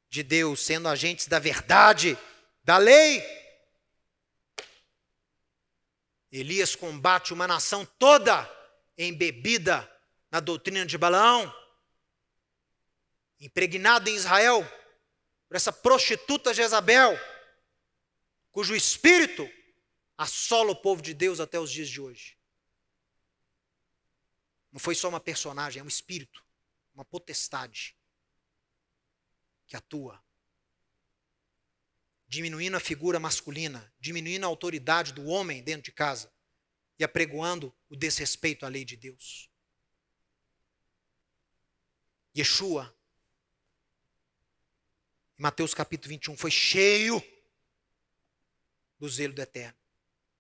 de Deus, sendo agentes da verdade, da lei. Elias combate uma nação toda embebida na doutrina de Balaão, impregnada em Israel por essa prostituta Jezabel, cujo espírito assola o povo de Deus até os dias de hoje. Não foi só uma personagem, é um espírito, uma potestade que atua diminuindo a figura masculina, diminuindo a autoridade do homem dentro de casa e apregoando o desrespeito à lei de Deus. Yeshua, em Mateus capítulo 21, foi cheio do zelo do Eterno.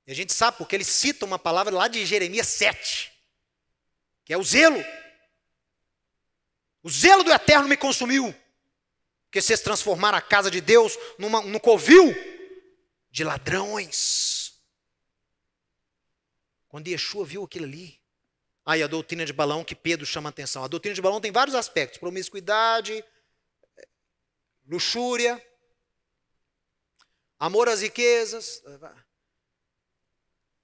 E a gente sabe porque ele cita uma palavra lá de Jeremias 7, que é o zelo. O zelo do Eterno me consumiu, porque vocês transformaram a casa de Deus num covil de ladrões. Quando Yeshua viu aquilo ali, aí a doutrina de Balaão que Pedro chama a atenção. A doutrina de Balaão tem vários aspectos: promiscuidade, luxúria, amor às riquezas.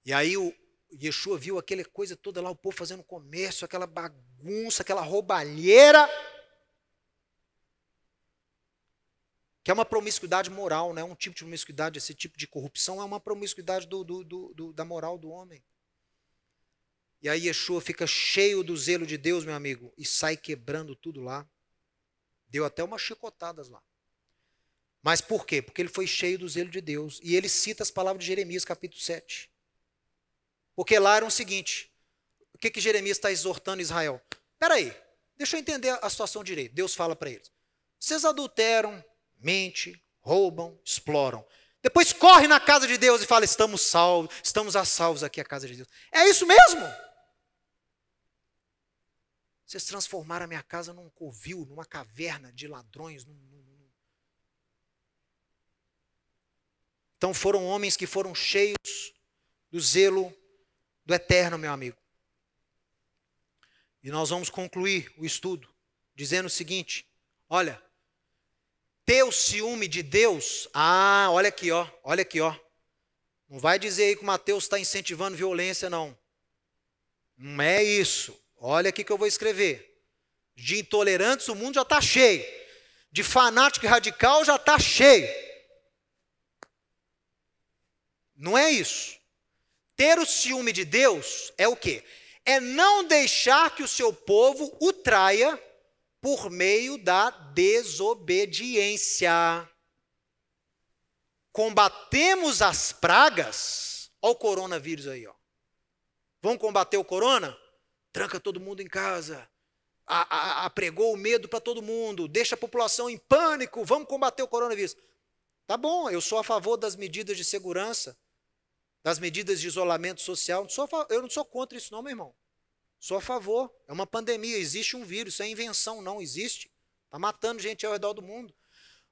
E aí o Yeshua viu aquela coisa toda lá, o povo fazendo comércio, aquela bagunça, aquela roubalheira, que é uma promiscuidade moral, não é um tipo de promiscuidade, esse tipo de corrupção é uma promiscuidade da moral do homem. E aí Yeshua fica cheio do zelo de Deus, meu amigo, e sai quebrando tudo lá. Deu até umas chicotadas lá. Mas por quê? Porque ele foi cheio do zelo de Deus. E ele cita as palavras de Jeremias, capítulo 7. Porque lá era o seguinte: o que Jeremias está exortando Israel? Espera aí, deixa eu entender a situação direito. Deus fala para eles: vocês adulteram, mentem, roubam, exploram. Depois corre na casa de Deus e fala: estamos salvos, estamos a salvos aqui a casa de Deus. É isso mesmo? Vocês transformaram a minha casa num covil, numa caverna de ladrões. Então foram homens que foram cheios do zelo do Eterno, meu amigo. E nós vamos concluir o estudo dizendo o seguinte: olha, ter o ciúme de Deus, olha aqui, ó. Não vai dizer aí que o Mateus está incentivando violência, não. Não é isso. Olha aqui que eu vou escrever. De intolerantes o mundo já está cheio. De fanático e radical já está cheio. Não é isso. Ter o ciúme de Deus é o quê? É não deixar que o seu povo o traia por meio da desobediência. Combatemos as pragas. Olha o coronavírus aí, ó. Vamos combater o corona? Tranca todo mundo em casa. Apregou o medo para todo mundo. Deixa a população em pânico. Vamos combater o coronavírus. Tá bom, eu sou a favor das medidas de segurança, das medidas de isolamento social. Eu não sou contra isso não, meu irmão. Sou a favor. É uma pandemia, existe um vírus, isso é invenção, não existe. Está matando gente ao redor do mundo.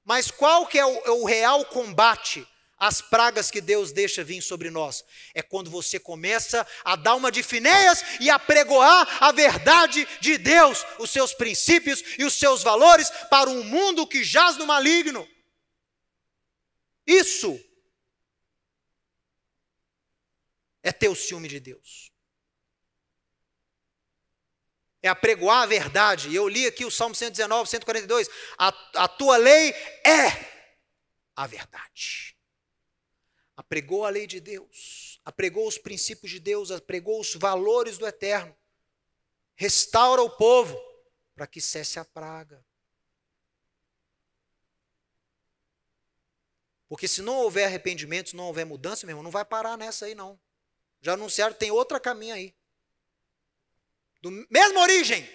Mas qual que é o real combate às pragas que Deus deixa vir sobre nós? É quando você começa a dar uma de Finéias e a pregoar a verdade de Deus, os seus princípios e os seus valores para um mundo que jaz no maligno. Isso é ter o ciúme de Deus. É apregoar a verdade. E eu li aqui o Salmo 119, 142. A tua lei é a verdade. Apregou a lei de Deus. Apregou os princípios de Deus. Apregou os valores do Eterno. Restaura o povo para que cesse a praga. Porque se não houver arrependimento, se não houver mudança, meu irmão, não vai parar nessa aí não. Já anunciaram, tem outra caminho aí. Mesma origem.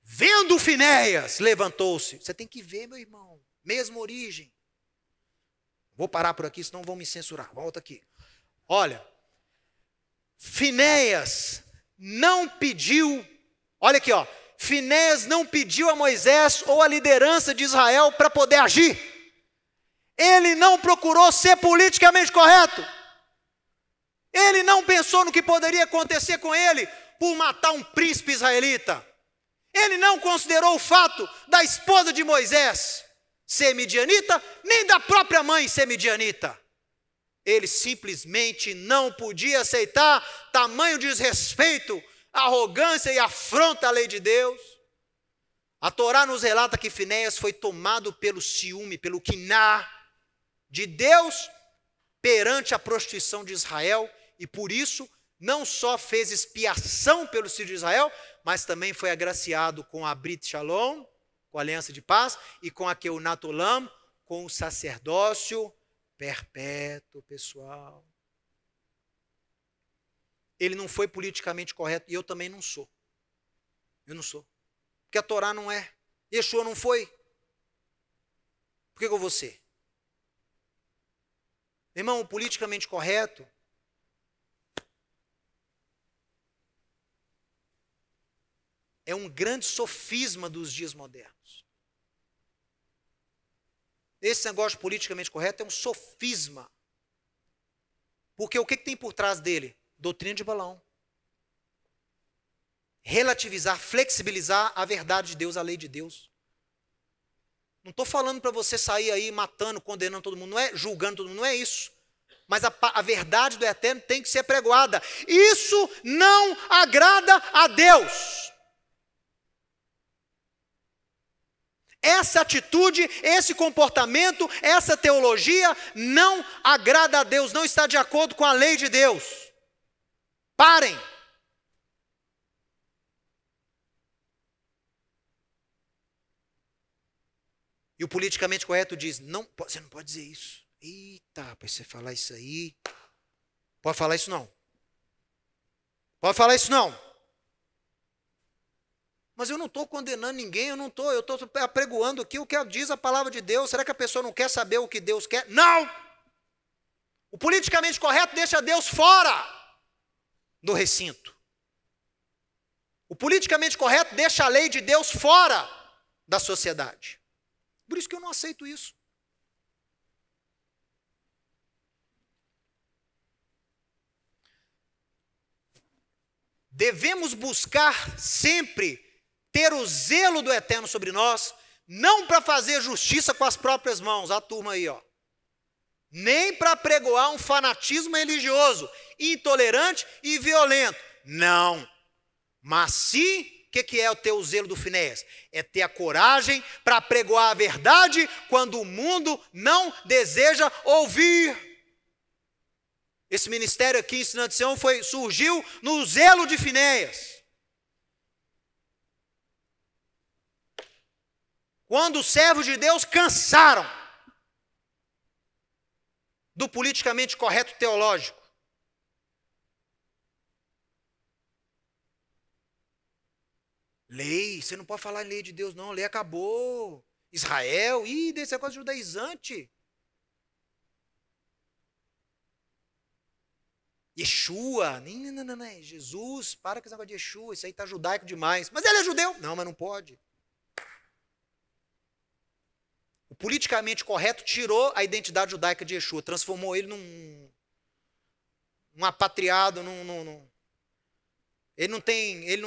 Vendo Finéias, levantou-se. Você tem que ver, meu irmão. Mesma origem. Vou parar por aqui, senão vão me censurar. Volta aqui. Olha, Finéias não pediu, olha aqui, ó. Finéias não pediu a Moisés ou a liderança de Israel para poder agir. Ele não procurou ser politicamente correto. Ele não pensou no que poderia acontecer com ele por matar um príncipe israelita. Ele não considerou o fato da esposa de Moisés ser midianita, nem da própria mãe ser midianita. Ele simplesmente não podia aceitar tamanho desrespeito, arrogância e afronta à lei de Deus. A Torá nos relata que Finéias foi tomado pelo ciúme, pelo quiná de Deus perante a prostituição de Israel, e por isso não só fez expiação pelo filho de Israel, mas também foi agraciado com a Brit Shalom, com a aliança de paz, e com a Keunat Olam, com o sacerdócio perpétuo, pessoal. Ele não foi politicamente correto, e eu também não sou. Eu não sou. Porque a Torá não é. Yeshua não foi. Por que eu vou ser? Irmão, o politicamente correto é um grande sofisma dos dias modernos. Esse negócio de politicamente correto é um sofisma. Porque o que tem por trás dele? Doutrina de Balaão. Relativizar, flexibilizar a verdade de Deus, a lei de Deus. Não estou falando para você sair aí matando, condenando todo mundo, não é julgando todo mundo, não é isso. Mas a verdade do Eterno tem que ser pregoada. Isso não agrada a Deus. Essa atitude, esse comportamento, essa teologia não agrada a Deus, não está de acordo com a lei de Deus. Parem. E o politicamente correto diz, não, você não pode dizer isso. Eita, rapaz, você falar isso aí. Pode falar isso não. Pode falar isso não. Mas eu não estou condenando ninguém, eu estou apregoando aqui o que diz a palavra de Deus. Será que a pessoa não quer saber o que Deus quer? Não! O politicamente correto deixa Deus fora do recinto. O politicamente correto deixa a lei de Deus fora da sociedade. Por isso que eu não aceito isso. Devemos buscar sempre ter o zelo do Eterno sobre nós, não para fazer justiça com as próprias mãos, a turma aí, ó. Nem para pregoar um fanatismo religioso, intolerante e violento. Não. Mas sim, o que é o teu zelo do Finéias? É ter a coragem para pregoar a verdade quando o mundo não deseja ouvir. Esse ministério aqui, Ensinando de Sião, surgiu no zelo de Finéias. Quando os servos de Deus cansaram do politicamente correto teológico. Lei, você não pode falar em lei de Deus não, a lei acabou. Israel, desse negócio judaizante. Yeshua, não, Jesus, para com esse negócio de Yeshua, isso aí está judaico demais. Mas ele é judeu? Não, mas não pode. O politicamente correto tirou a identidade judaica de Yeshua, transformou ele num apatriado, ele não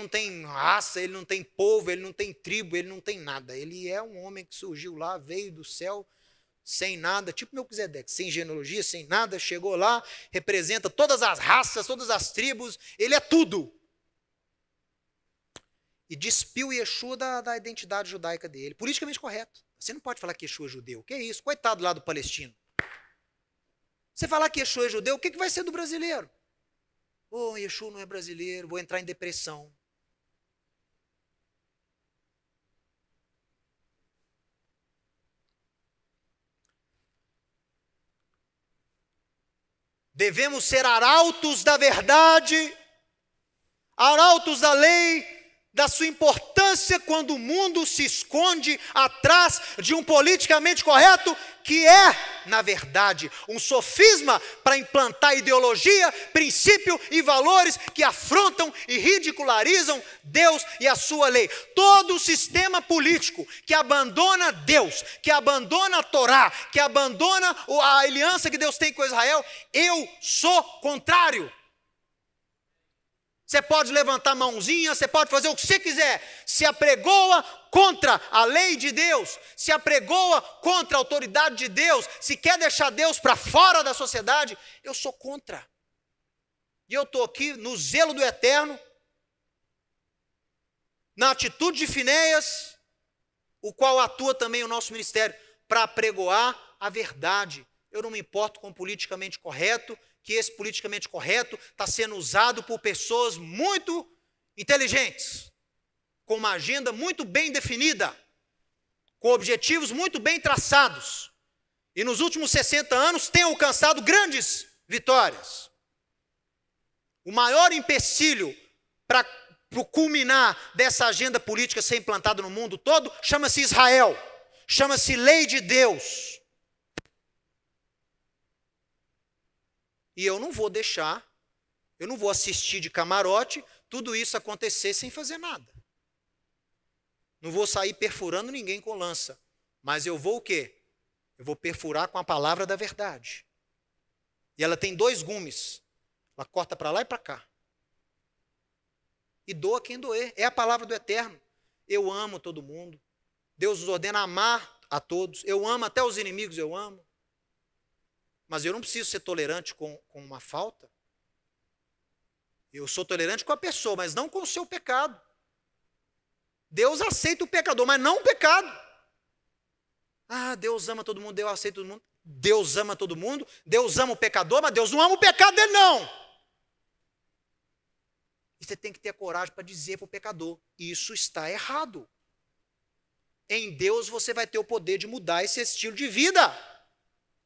tem raça, ele não tem povo, ele não tem tribo, ele não tem nada. Ele é um homem que surgiu lá, veio do céu, sem nada, tipo Melquisedeque, sem genealogia, sem nada, chegou lá, representa todas as raças, todas as tribos, ele é tudo. E despiu Yeshua da identidade judaica dele, politicamente correto. Você não pode falar que Yeshua é judeu, que é isso? Coitado lá do palestino. Você falar que Yeshua é judeu, o que vai ser do brasileiro? Yeshua não é brasileiro, vou entrar em depressão. Devemos ser arautos da verdade, arautos da lei, da sua importância quando o mundo se esconde atrás de um politicamente correto que é, na verdade, um sofisma para implantar ideologia, princípio e valores que afrontam e ridicularizam Deus e a sua lei. Todo sistema político que abandona Deus, que abandona a Torá, que abandona a aliança que Deus tem com Israel, eu sou contrário. Você pode levantar a mãozinha, você pode fazer o que você quiser. Se apregoa contra a lei de Deus, se apregoa contra a autoridade de Deus, se quer deixar Deus para fora da sociedade, eu sou contra. E eu estou aqui no zelo do Eterno, na atitude de Finéias, o qual atua também o nosso ministério, para apregoar a verdade. Eu não me importo com o politicamente correto, que esse politicamente correto está sendo usado por pessoas muito inteligentes, com uma agenda muito bem definida. com objetivos muito bem traçados. E nos últimos 60 anos tem alcançado grandes vitórias. O maior empecilho para o culminar dessa agenda política ser implantada no mundo todo chama-se Israel, chama-se lei de Deus. E eu não vou deixar, eu não vou assistir de camarote tudo isso acontecer sem fazer nada. Não vou sair perfurando ninguém com lança, mas eu vou o quê? Eu vou perfurar com a palavra da verdade. E ela tem 2 gumes. Ela corta para lá e para cá. E doa quem doer. É a palavra do Eterno. Eu amo todo mundo. Deus nos ordena amar a todos. Eu amo até os inimigos, eu amo. Mas eu não preciso ser tolerante com uma falta. Eu sou tolerante com a pessoa, mas não com o seu pecado. Deus aceita o pecador, mas não o pecado. Ah, Deus ama todo mundo, Deus aceita todo mundo. Deus ama todo mundo, Deus ama o pecador, mas Deus não ama o pecado dele, não. E você tem que ter a coragem para dizer para o pecador, isso está errado. Em Deus você vai ter o poder de mudar esse estilo de vida.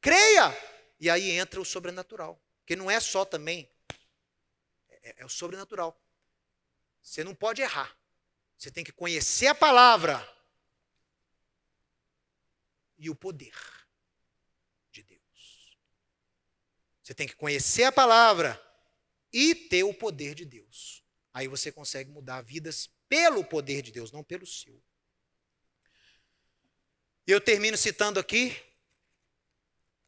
Creia! E aí entra o sobrenatural. Porque não é só também, é o sobrenatural. Você não pode errar. Você tem que conhecer a palavra e o poder de Deus. Você tem que conhecer a palavra e ter o poder de Deus. Aí você consegue mudar vidas pelo poder de Deus, não pelo seu. E eu termino citando aqui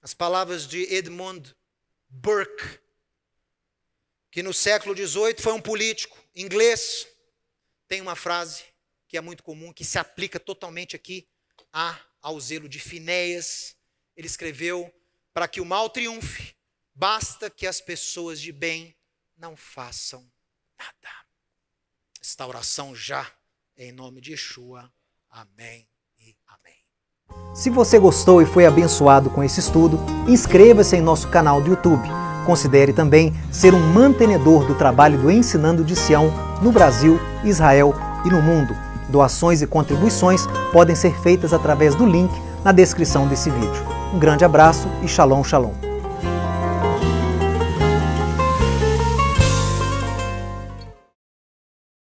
as palavras de Edmund Burke, que no século XVIII foi um político inglês. Tem uma frase que é muito comum, que se aplica totalmente aqui ao zelo de Finéias. Ele escreveu: para que o mal triunfe, basta que as pessoas de bem não façam nada. Esta oração já é em nome de Yeshua. Amém e amém. Se você gostou e foi abençoado com esse estudo, inscreva-se em nosso canal do YouTube. Considere também ser um mantenedor do trabalho do Ensinando de Sião no Brasil, Israel e no mundo. Doações e contribuições podem ser feitas através do link na descrição desse vídeo. Um grande abraço e shalom, shalom.